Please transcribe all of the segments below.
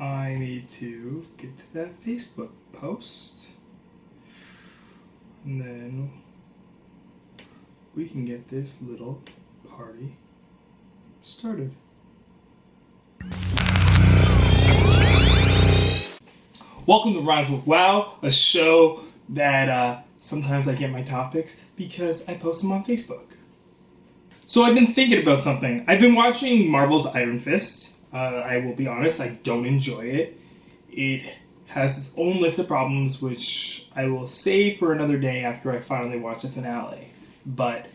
I need to get to that Facebook post. And then we can get this little party started. Welcome to Rhymes with Wow, a show that sometimes I get my topics because I post them on Facebook. So I've been thinking about something. I've been watching Marvel's Iron Fist. I will be honest, I don't enjoy it. It has its own list of problems, which I will save for another day after I finally watch the finale. But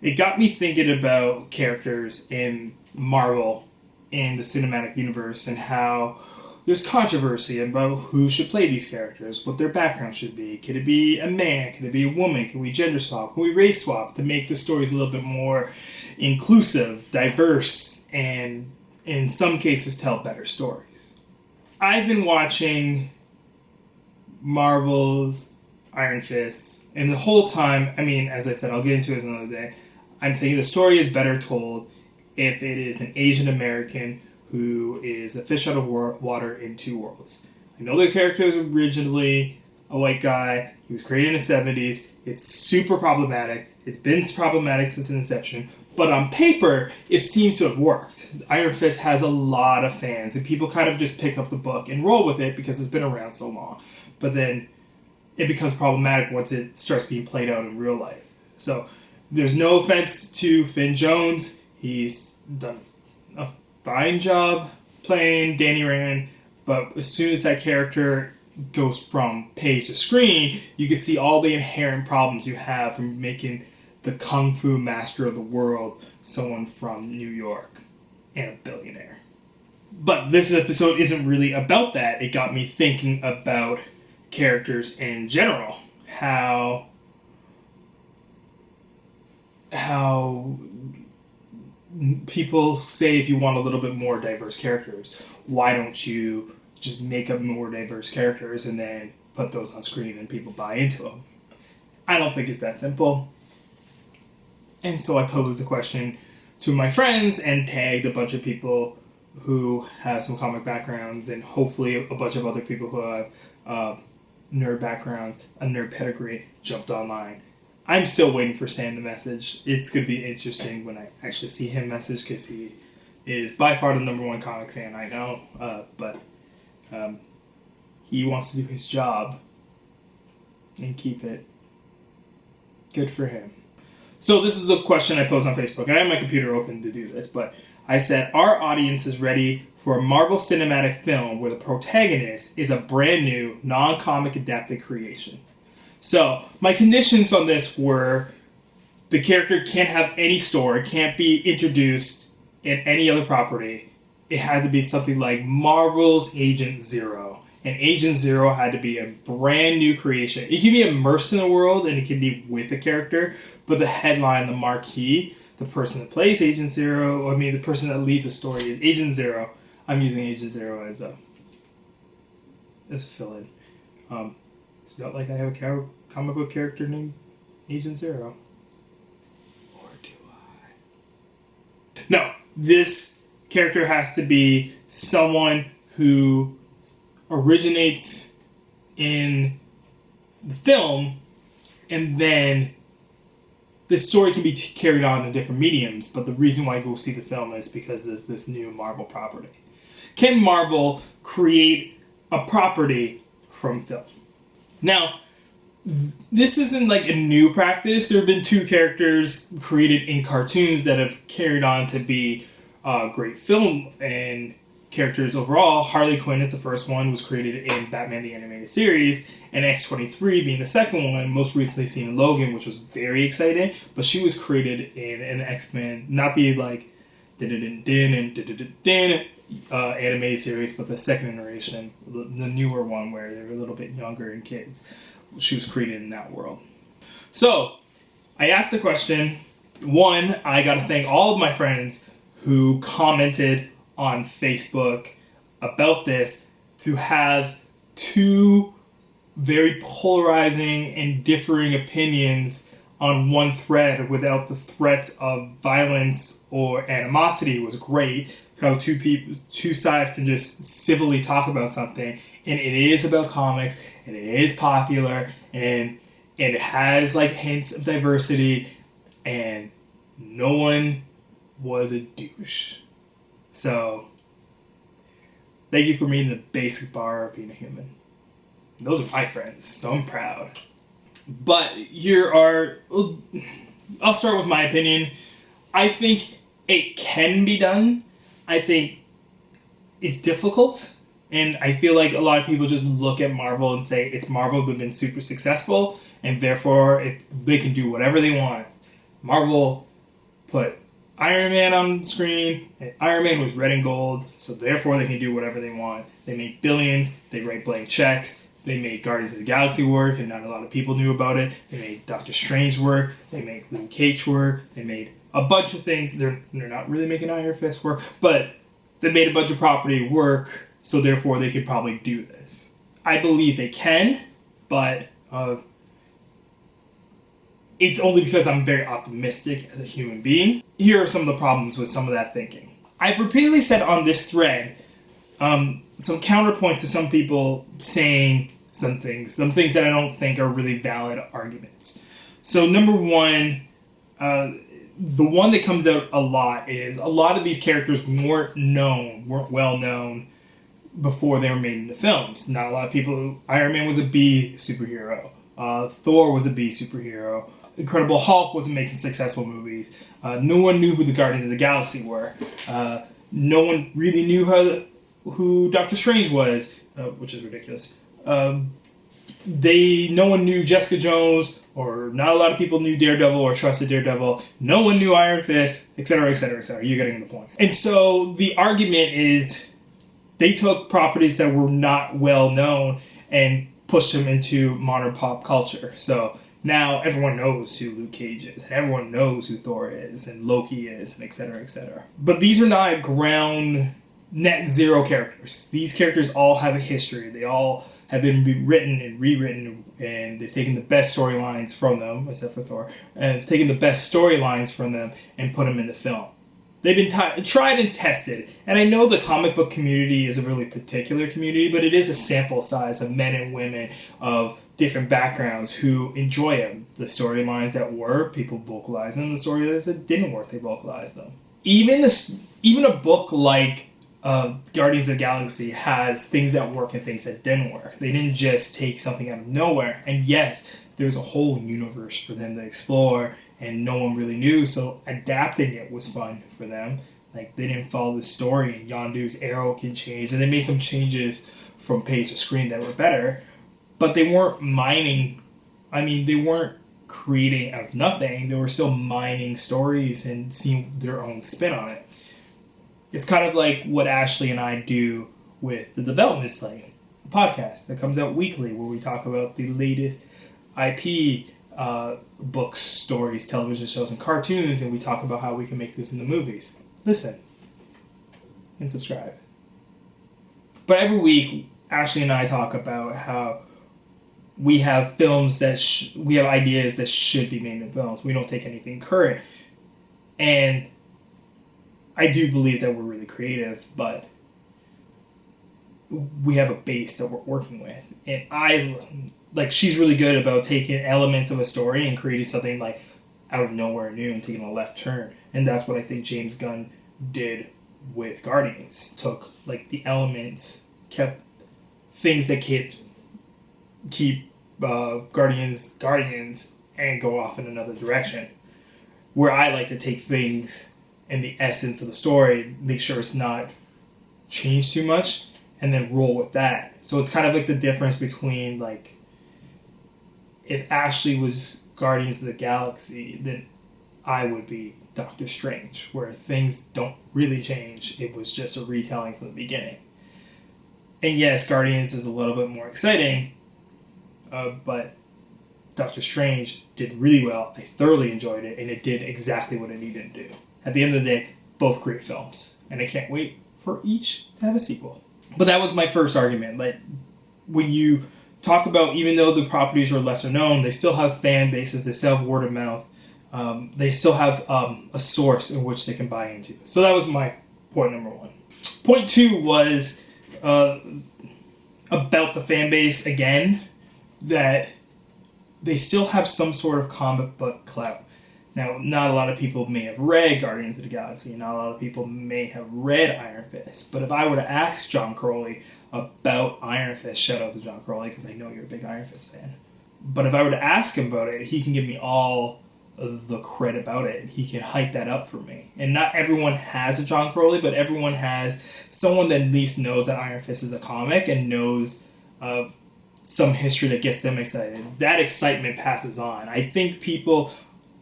it got me thinking about characters in Marvel in the cinematic universe and how there's controversy about who should play these characters, what their background should be. Could it be a man? Could it be a woman? Can we gender swap? Can we race swap to make the stories a little bit more inclusive, diverse, and in some cases tell better stories? I've been watching Marvel's Iron Fist, and the whole time, as I said, I'll get into it another day, I'm thinking the story is better told if it is an Asian American who is a fish out of water in two worlds. I know the character was originally a white guy. He was created in the 70s. It's super problematic. It's been problematic since its inception. But on paper, it seems to have worked. Iron Fist has a lot of fans, and people kind of just pick up the book and roll with it because it's been around so long. But then it becomes problematic once it starts being played out in real life. So there's no offense to Finn Jones. He's done a fine job playing Danny Rand, but as soon as that character goes from page to screen, you can see all the inherent problems you have from making the kung fu master of the world someone from New York and a billionaire. But this episode isn't really about that. It got me thinking about characters in general. How people say if you want a little bit more diverse characters, why don't you just make up more diverse characters and then put those on screen and people buy into them? I don't think it's that simple. And so I posed a question to my friends and tagged a bunch of people who have some comic backgrounds and hopefully a bunch of other people who have nerd backgrounds, a nerd pedigree, jumped online. I'm still waiting for Sam to message. It's going to be interesting when I actually see him message because he is by far the number one comic fan I know. But he wants to do his job and keep it. Good for him. So this is the question I posed on Facebook. I have my computer open to do this, but I said, our audience is ready for a Marvel cinematic film where the protagonist is a brand new, non-comic adapted creation. So my conditions on this were the character can't have any story, can't be introduced in any other property. It had to be something like Marvel's Agent Zero. And Agent Zero had to be a brand new creation. It can be immersed in the world and it can be with the character, but the headline, the marquee, the person that plays Agent Zero, the person that leads the story is Agent Zero. I'm using Agent Zero as a fill-in. It's not like I have a comic book character named Agent Zero. Or do I? No, this character has to be someone who originates in the film, and then the story can be carried on in different mediums, but the reason why I go see the film is because of this new Marvel property. Can Marvel create a property from film? Now, this isn't like a new practice. There have been two characters created in cartoons that have carried on to be great film and characters overall. Harley Quinn is the first one, was created in Batman the Animated Series, and X-23 being the second one, most recently seen in Logan, which was very exciting, but she was created in an X-Men, not the animated series, but the second iteration, the newer one where they're a little bit younger and kids. She was created in that world. So, I asked the question. One, I got to thank all of my friends who commented on Facebook about this, to have two very polarizing and differing opinions on one thread without the threat of violence or animosity was great. How two sides can just civilly talk about something, and it is about comics, and it is popular, and it has like hints of diversity, and no one was a douche. So, thank you for meeting the basic bar of being a human. Those are my friends, so I'm proud. But I'll start with my opinion. I think it can be done. I think it's difficult. And I feel like a lot of people just look at Marvel and say, it's Marvel, they've been super successful, and therefore if they can do whatever they want. Marvel put Iron Man on screen, and Iron Man was red and gold, so therefore they can do whatever they want. They make billions, they write blank checks, they made Guardians of the Galaxy work, and not a lot of people knew about it. They made Doctor Strange work, they made Luke Cage work, they made a bunch of things. They're not really making Iron Fist work, but they made a bunch of property work, so therefore they could probably do this. I believe they can, but it's only because I'm very optimistic as a human being. Here are some of the problems with some of that thinking. I've repeatedly said on this thread some counterpoints to some people saying some things that I don't think are really valid arguments. So number one, the one that comes out a lot is a lot of these characters weren't well known before they were made into films. Not a lot of people. Iron Man was a B superhero. Thor was a B superhero. Incredible Hulk wasn't making successful movies. No one knew who the Guardians of the Galaxy were. No one really knew who Doctor Strange was, which is ridiculous. No one knew Jessica Jones, or not a lot of people knew Daredevil or trusted Daredevil. No one knew Iron Fist, etc., etc., etc. You're getting the point. And so the argument is they took properties that were not well known and pushed them into modern pop culture. So now everyone knows who Luke Cage is, and everyone knows who Thor is, and Loki is, and etc., etc. But these are not ground net zero characters. These characters all have a history. They all have been written and rewritten, and they've taken the best storylines from them, except for Thor, and taken the best storylines from them and put them in the film. They've been tried and tested, and I know the comic book community is a really particular community, but it is a sample size of men and women of different backgrounds who enjoy them. The storylines that work, people vocalize them. The storylines that didn't work, they vocalize them. Even a book like Guardians of the Galaxy has things that work and things that didn't work. They didn't just take something out of nowhere. And yes, there's a whole universe for them to explore, and no one really knew, so adapting it was fun for them. Like, they didn't follow the story, and Yondu's arrow can change, and they made some changes from page to screen that were better, but they weren't they weren't creating out of nothing. They were still mining stories and seeing their own spin on it. It's kind of like what Ashley and I do with the Development Slate, a podcast that comes out weekly where we talk about the latest IP books, stories, television shows, and cartoons, and we talk about how we can make this into movies. Listen and subscribe. But every week, Ashley and I talk about how we have films that we have ideas that should be made into films. We don't take anything current. And I do believe that we're really creative, but we have a base that we're working with. And she's really good about taking elements of a story and creating something like out of nowhere new and taking a left turn. And that's what I think James Gunn did with Guardians. Took the elements, kept things that keep Guardians, and go off in another direction. Where I like to take things and the essence of the story, make sure it's not changed too much, and then roll with that. So it's kind of like the difference between if Ashley was Guardians of the Galaxy, then I would be Doctor Strange, where things don't really change. It was just a retelling from the beginning. And yes, Guardians is a little bit more exciting, but Doctor Strange did really well. I thoroughly enjoyed it, and it did exactly what it needed to do. At the end of the day, both great films, and I can't wait for each to have a sequel. But that was my first argument. When you talk about, even though the properties are lesser known, they still have fan bases, they still have word of mouth, they still have a source in which they can buy into. So that was my point number one. Point two was about the fan base again, that they still have some sort of comic book clout. Now, not a lot of people may have read Guardians of the Galaxy, not a lot of people may have read Iron Fist, but if I were to ask John Crowley about Iron Fist, shout out to John Crowley because I know you're a big Iron Fist fan, but if I were to ask him about it, he can give me all the credit about it. He can hype that up for me. And not everyone has a John Crowley, but everyone has someone that at least knows that Iron Fist is a comic and knows some history that gets them excited. That excitement passes on. I think people,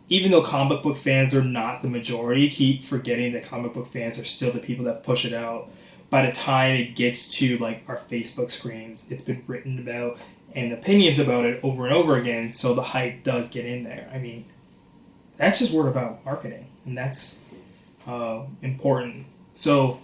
even though comic book fans are not the majority, keep forgetting that comic book fans are still the people that push it out. By the time it gets to like our Facebook screens, it's been written about and opinions about it over and over again, so the hype does get in there. I mean, that's just word of mouth marketing, and that's important. So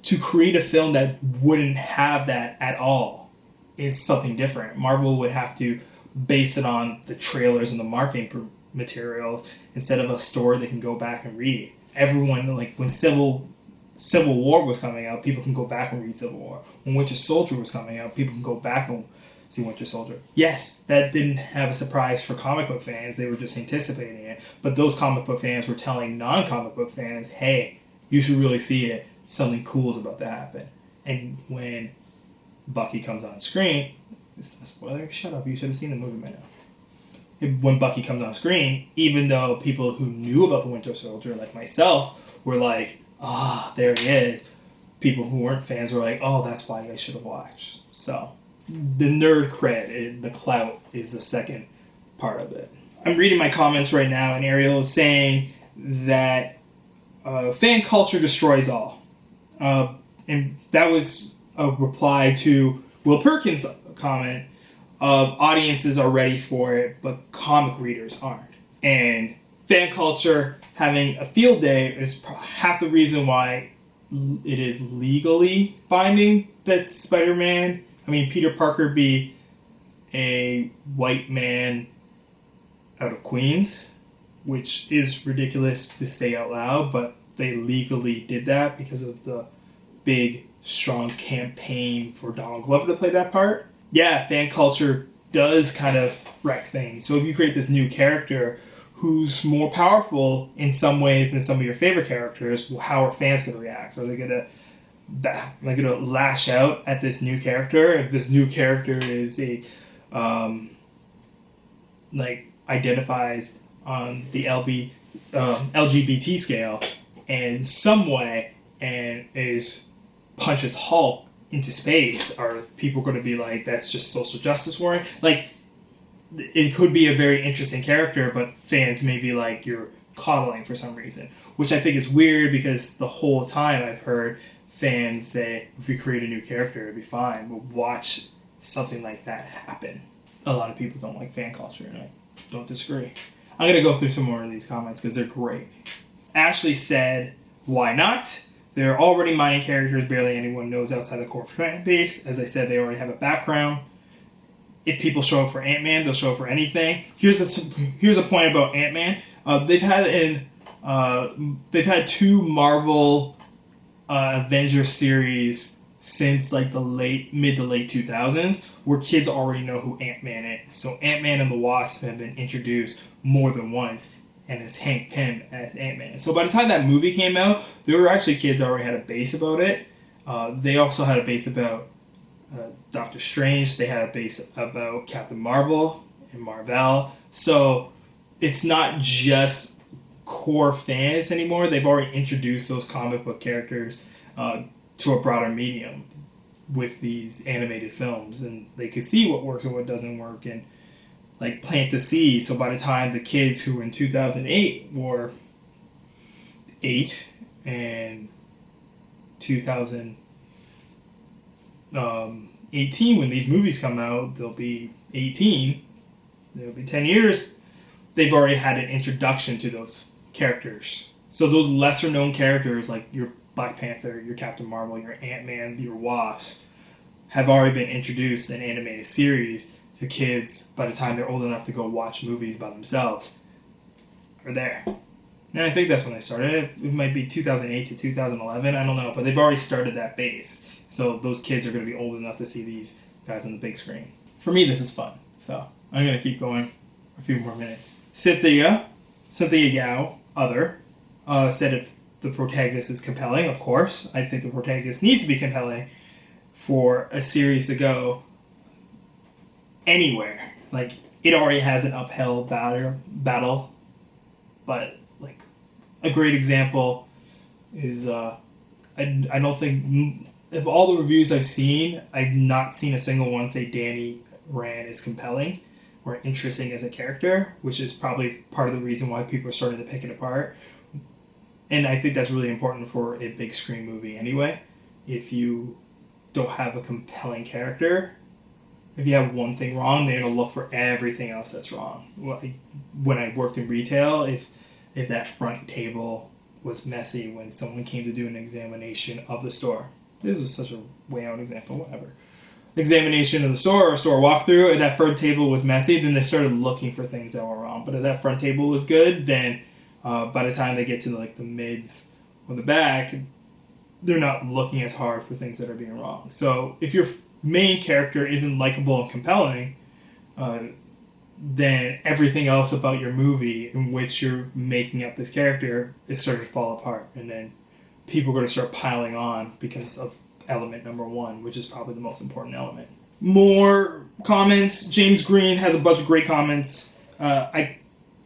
to create a film that wouldn't have that at all is something different. Marvel would have to base it on the trailers and the marketing materials instead of a story they can go back and read. Everyone, like when Civil War was coming out, people can go back and read Civil War. When Winter Soldier was coming out, people can go back and see Winter Soldier. Yes, that didn't have a surprise for comic book fans. They were just anticipating it. But those comic book fans were telling non-comic book fans, hey, you should really see it. Something cool is about to happen. And when Bucky comes on screen, it's not a spoiler, shut up, you should have seen the movie by now. When Bucky comes on screen, even though people who knew about the Winter Soldier, like myself, were like, there he is, people who weren't fans were like, oh, that's why I should have watched. So the nerd cred, the clout, is the second part of it. I'm reading my comments right now, and Ariel is saying that fan culture destroys all. And that was a reply to Will Perkins' comment of audiences are ready for it, but comic readers aren't. And fan culture having a field day is half the reason why it is legally binding that Spider-Man, Peter Parker be a white man out of Queens, which is ridiculous to say out loud, but they legally did that because of the big, strong campaign for Donald Glover to play that part. Yeah, fan culture does kind of wreck things. So if you create this new character who's more powerful in some ways than some of your favorite characters, how are fans going to react? Are they going to lash out at this new character? If this new character is a identifies on the LGBT scale in some way and punches Hulk into space, are people going to be like, that's just social justice warring? Like, it could be a very interesting character, but fans may be like, you're coddling for some reason, which I think is weird because the whole time I've heard fans say, if we create a new character, it'd be fine. We'll watch something like that happen. A lot of people don't like fan culture, and I don't disagree. I'm going to go through some more of these comments because they're great. Ashley said, why not? They're already minor characters barely anyone knows outside the core fan base. As I said, they already have a background. If people show up for Ant-Man, they'll show up for anything. Here's a point about Ant-Man. They've had two Marvel Avengers series since like the mid to late 2000s, where kids already know who Ant-Man is. So Ant-Man and the Wasp have been introduced more than once, and it's Hank Pym as Ant-Man. So by the time that movie came out, there were actually kids that already had a base about it. They also had a base about Doctor Strange. They had a base about Captain Marvel and Marvel. So it's not just core fans anymore. They've already introduced those comic book characters to a broader medium with these animated films, and they could see what works and what doesn't work, and like plant the seed. So by the time the kids who were in 2008 were 8 and 2018, when these movies come out, they'll be 18. It'll be 10 years. They've already had an introduction to those characters. So those lesser known characters like your Black Panther, your Captain Marvel, your Ant-Man, your Wasp have already been introduced in animated series to kids by the time they're old enough to go watch movies by themselves are there. And I think that's when they started. It might be 2008 to 2011. I don't know. But they've already started that base. So those kids are going to be old enough to see these guys on the big screen. For me, this is fun. So I'm going to keep going a few more minutes. Cynthia Yao, said if the protagonist is compelling, of course. I think the protagonist needs to be compelling for a series to go anywhere. Like, it already has an uphill battle. But, like, a great example is, I don't think, of all the reviews I've seen, I've not seen a single one say Danny Rand is compelling or interesting as a character, which is probably part of the reason why people are starting to pick it apart. And I think that's really important for a big screen movie anyway. If you don't have a compelling character, if you have one thing wrong, they're going to look for everything else that's wrong. When I worked in retail, if that front table was messy when someone came to do an examination of the store. This is such a way out example, whatever. Examination of the store or store walkthrough, and that front table was messy, then they started looking for things that were wrong. But if that front table was good, then by the time they get to like the mids or the back, they're not looking as hard for things that are being wrong. So if your main character isn't likable and compelling, then everything else about your movie in which you're making up this character is starting to fall apart. And then people are going to start piling on because of element number one, which is probably the most important element. More comments. James Green has a bunch of great comments. I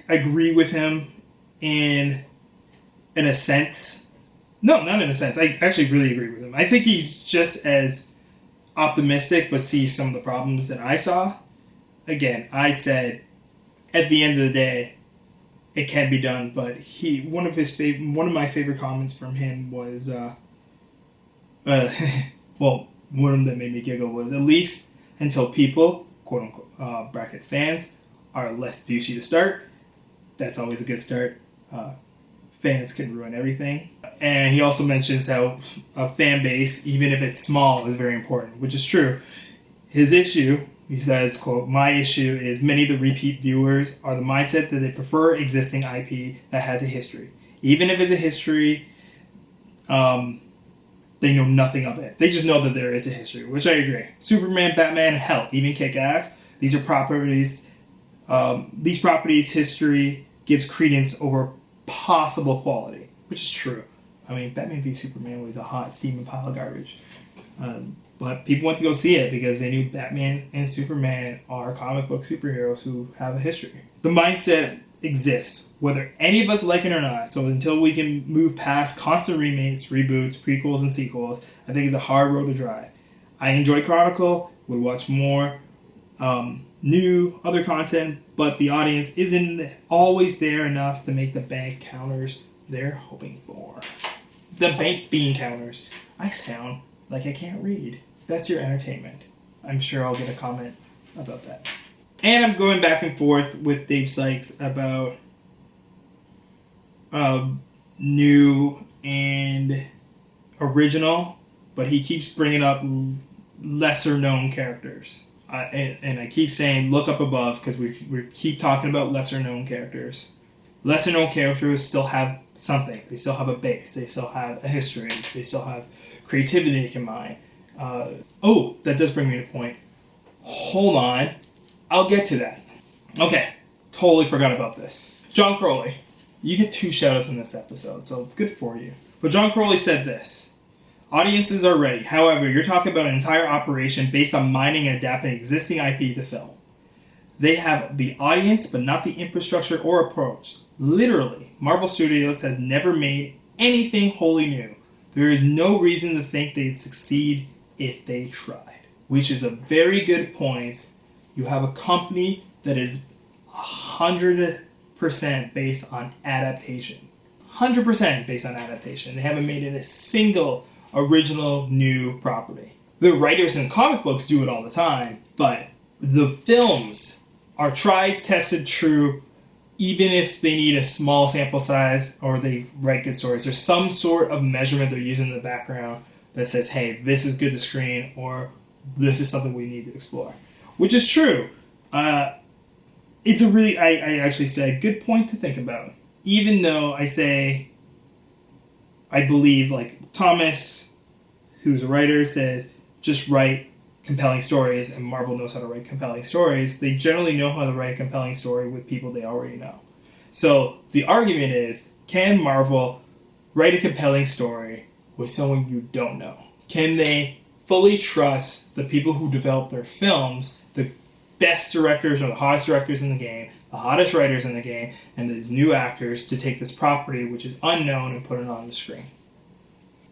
agree with him in a sense. No, not in a sense. I actually really agree with him. I think he's just as optimistic, but sees some of the problems that I saw. Again, I said at the end of the day, it can be done. But one of my favorite comments from him was, well, one that made me giggle was, at least until people, quote unquote, bracket fans, are less douchey to start. That's always a good start. Fans can ruin everything. And he also mentions how a fan base, even if it's small, is very important, which is true. His issue, he says, quote, "My issue is many of the repeat viewers are the mindset that they prefer existing IP that has a history. Even if it's a history, they know nothing of it. They just know that there is a history," which I agree. Superman, Batman, hell, even Kick-Ass. These are properties. These properties' history gives credence over possible quality, which is true. I mean, Batman v Superman was a hot, steaming pile of garbage. But people went to go see it because they knew Batman and Superman are comic book superheroes who have a history. The mindset exists, whether any of us like it or not. So until we can move past constant remakes, reboots, prequels, and sequels, I think it's a hard road to drive. I enjoy Chronicle, would watch more new other content, but the audience isn't always there enough to make the bank counters they're hoping for. The bank bean counters. I sound like I can't read. That's your entertainment. I'm sure I'll get a comment about that. And I'm going back and forth with Dave Sykes about new and original, but he keeps bringing up lesser known characters. And I keep saying look up above because we keep talking about lesser known characters. Lesser known characters still have something. They still have a base. They still have a history. They still have creativity they can mine. That does bring me to a point. Hold on. I'll get to that. Okay. Totally forgot about this. John Crowley. You get 2 shout-outs in this episode, so good for you. But John Crowley said this. Audiences are ready. However, you're talking about an entire operation based on mining and adapting existing IP to film. They have the audience, but not the infrastructure or approach. Literally, Marvel Studios has never made anything wholly new. There is no reason to think they'd succeed if they tried. Which is a very good point. You have a company that is 100% based on adaptation. 100% based on adaptation. They haven't made it a single original new property. The writers in comic books do it all the time, but the films are tried, tested, true, even if they need a small sample size or they write good stories. There's some sort of measurement they're using in the background that says, hey, this is good to screen or this is something we need to explore. Which is true. It's a really, I actually said, good point to think about. Even though I say, I believe, like, Thomas, who's a writer, says, just write compelling stories, and Marvel knows how to write compelling stories. They generally know how to write a compelling story with people they already know. So the argument is, can Marvel write a compelling story with someone you don't know? Can they fully trust the people who develop their films, the best directors or the hottest directors in the game, the hottest writers in the game, and these new actors to take this property, which is unknown, and put it on the screen?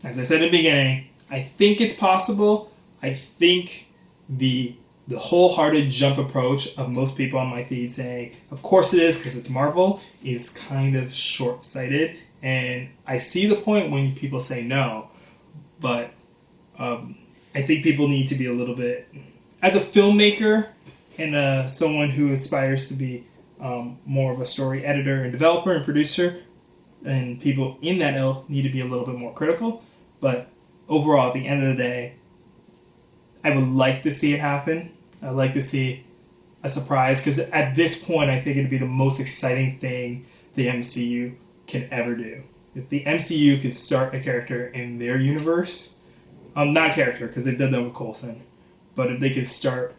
As I said in the beginning, I think it's possible. I think the wholehearted jump approach of most people on my feed saying, of course it is because it's Marvel, is kind of short-sighted. And I see the point when people say no, but I think people need to be a little bit, as a filmmaker and someone who aspires to be more of a story editor and developer and producer, and people in that ilk need to be a little bit more critical. But overall, at the end of the day, I would like to see it happen. I'd like to see a surprise, because at this point, I think it'd be the most exciting thing the MCU can ever do. If the MCU could start a character in their universe, not a character, because they've done that with Coulson, but if they could start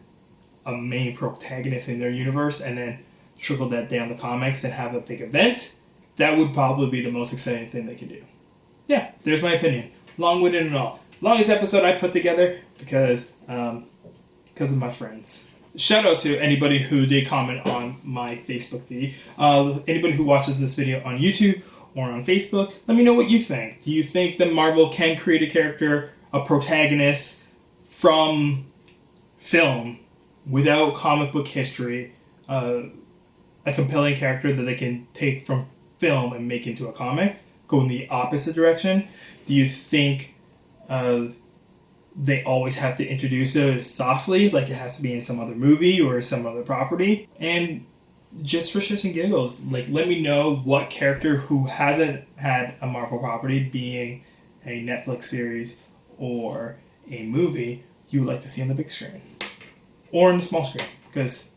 a main protagonist in their universe and then trickle that down the comics and have a big event, that would probably be the most exciting thing they could do. Yeah, there's my opinion. Long-winded and all. Longest episode I put together because of my friends. Shout out to anybody who did comment on my Facebook feed. Anybody who watches this video on YouTube or on Facebook, let me know what you think. Do you think that Marvel can create a character, a protagonist from film without comic book history, a compelling character that they can take from film and make into a comic, go in the opposite direction? Do you think they always have to introduce it softly, like it has to be in some other movie or some other property? And just for shits and giggles, like, let me know what character who hasn't had a Marvel property, being a Netflix series or a movie, you would like to see on the big screen or on the small screen. Because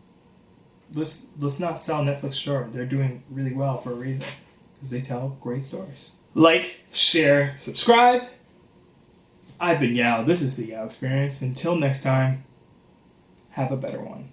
let's not sell Netflix short. They're doing really well for a reason, because they tell great stories. Like, share, subscribe. I've been Yao. This is the Yao Experience. Until next time, have a better one.